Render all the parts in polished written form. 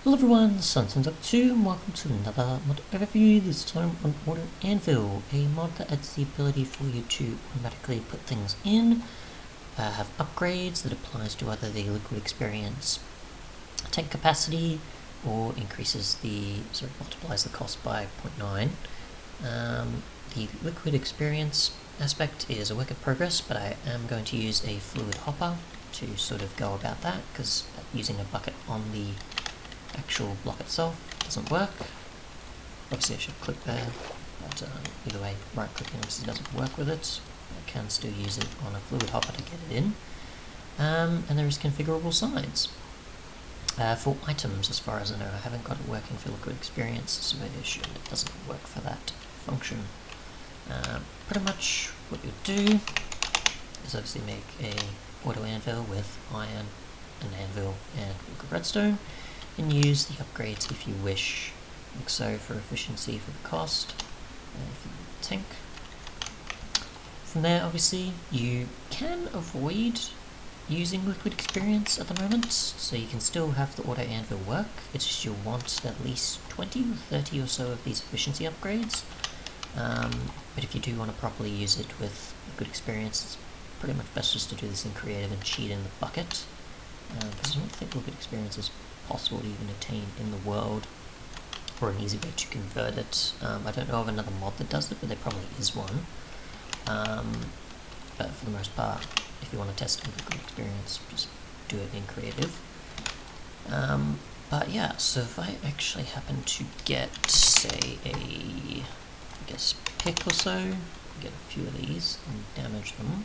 Hello everyone, Sunsun2 and welcome to another mod overview, this time on Auto Anvil, a mod that adds the ability for you to automatically put things in, have upgrades that applies to either the liquid experience tank capacity or multiplies the cost by 0.9. The liquid experience aspect is a work in progress, but I am going to use a fluid hopper to sort of go about that, because using a bucket on the actual block itself doesn't work. Obviously I should click there, but either way, right clicking obviously doesn't work with it. I can still use it on a fluid hopper to get it in. And there is configurable sides. For items, as far as I know, I haven't got it working for liquid experience, so it doesn't work for that function. Pretty much what you do is obviously make a auto anvil with iron, an anvil, and liquid redstone, and use the upgrades if you wish, like so, for efficiency for the cost, and for the tank. From there, obviously, you can avoid using liquid experience at the moment, so you can still have the auto anvil work. It's just you'll want at least 20 or 30 or so of these efficiency upgrades. But if you do want to properly use it with liquid experience, it's pretty much best just to do this in creative and cheat in the bucket, because I don't think liquid experience is possible to even attain in the world, or an easy way to convert it. I don't know of another mod that does it, but there probably is one. But for the most part, if you want to test a liquid experience, just do it in creative. But yeah, so if I actually happen to get, say, I guess pick or so, get a few of these and damage them,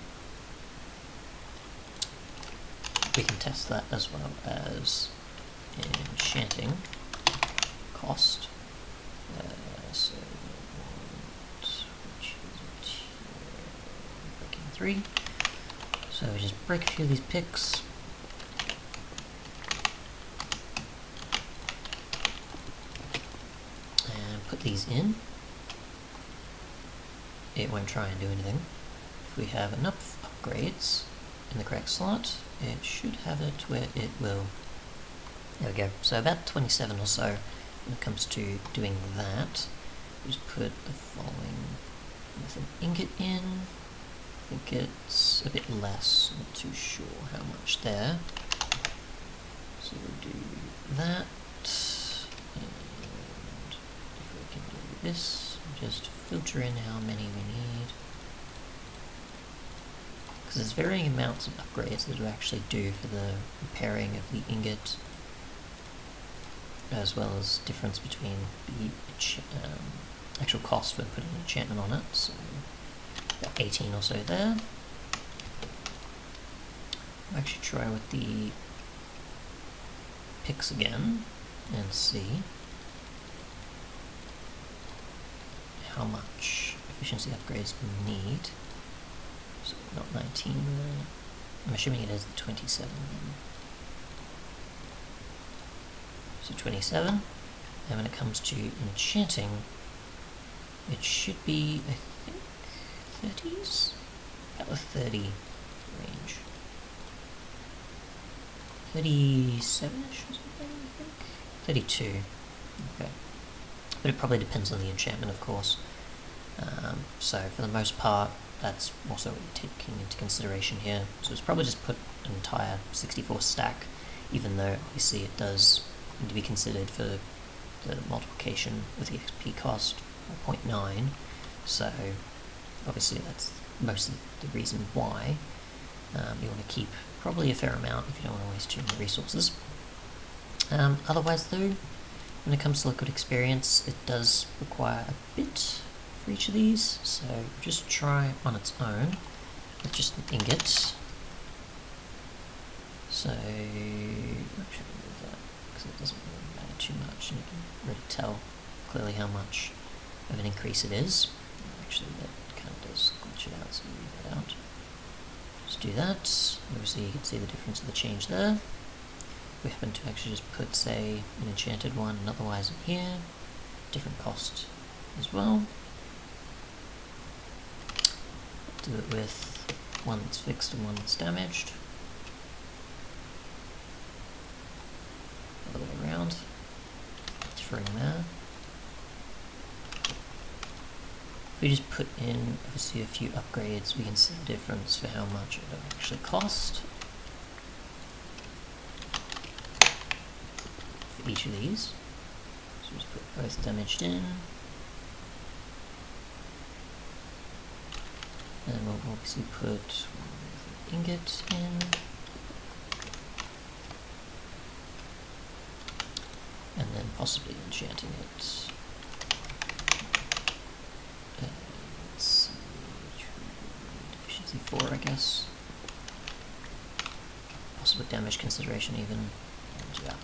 we can test that as well as enchanting cost. So which is it here? Breaking 3. So we just break a few of these picks. And put these in. It won't try and do anything. If we have enough upgrades in the correct slot, it should have it where it will. There we go. So about 27 or so when it comes to doing that. Just put the following with an ingot in. I think it's a bit less, I'm not too sure how much there. So we'll do that. And if we can do this, just filter in how many we need. Because there's varying amounts of upgrades that you actually do for the repairing of the ingot, as well as difference between the actual cost for putting an enchantment on it. So about 18 or so there. I'll actually try with the picks again and see how much efficiency upgrades we need. So not 19 there. I'm assuming it is the 27 then. So 27, and when it comes to enchanting, it should be, I think, 30s? About the 30 range. 37-ish or something, I think? 32, okay. But it probably depends on the enchantment, of course. So for the most part, that's also what you're taking into consideration here. So it's probably just put an entire 64 stack, even though obviously it does need to be considered for the multiplication with the XP cost of 0.9, so obviously that's mostly the reason why. You want to keep probably a fair amount if you don't want to waste too many resources. Otherwise though, when it comes to liquid experience, it does require a bit for each of these, so just try on its own with just an ingot. So actually remove that, because it doesn't really matter too much, and you can really tell clearly how much of an increase it is. Actually, that kind of does glitch it out, so leave that out. Just do that. Obviously, you can see the difference of the change there. If we happen to actually just put, say, an enchanted one and otherwise in here, different cost as well. Do it with one that's fixed and one that's damaged. Other way around. we just put in obviously a few upgrades, we can see the difference for how much it will actually cost for each of these. So just put both damaged in, and we'll obviously put one ingot in, and then possibly enchanting it. Let's see, deficiency 4, I guess. Possible damage consideration even. And yeah.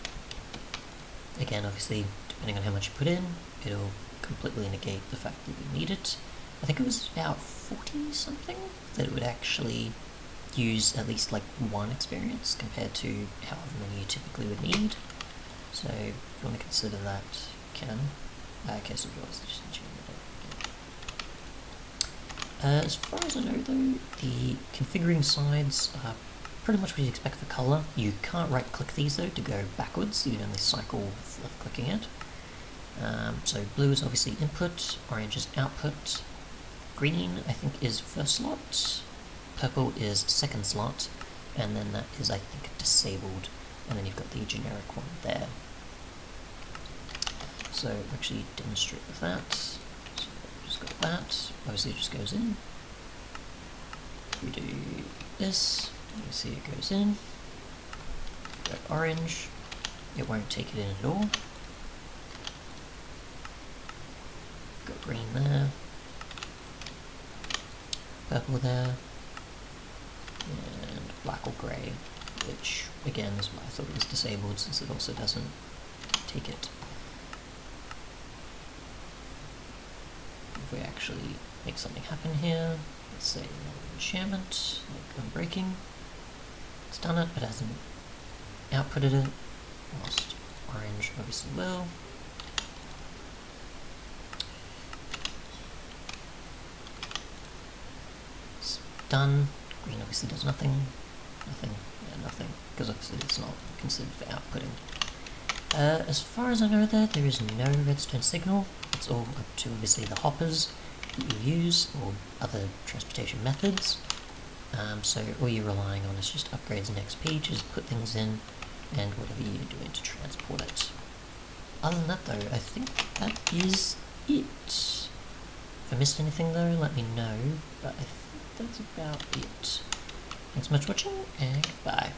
Again, obviously, depending on how much you put in, it'll completely negate the fact that you need it. I think it was about 40 something that it would actually use at least like 1 experience compared to however many you typically would need. So if you want to consider that, you can. Okay, so just enchant it. As far as I know though, the configuring sides are pretty much what you'd expect for colour. You can't right click these though to go backwards, you can only cycle with left clicking it. So blue is obviously input, orange is output, green I think is first slot, purple is second slot, and then that is I think disabled, and then you've got the generic one there. So we'll actually demonstrate with that. So just got that, obviously it just goes in. If we do this, you can see it goes in. Go orange, it won't take it in at all. Got green there, purple there, and black or grey, which again is why I thought it was disabled, since it also doesn't take it. If we actually make something happen here, let's say another enchantment, like Unbreaking, it's done it, but hasn't outputted it, whilst orange obviously will. It's done. Green obviously does nothing, because obviously it's not considered for outputting. As far as I know there is no redstone signal. It's all up to obviously the hoppers that you use, or other transportation methods. So all you're relying on is just upgrades and XP, just put things in, and whatever you're doing to transport it. Other than that though, I think that is it. If I missed anything though, let me know, but I think that's about it. Thanks so much for watching, and bye.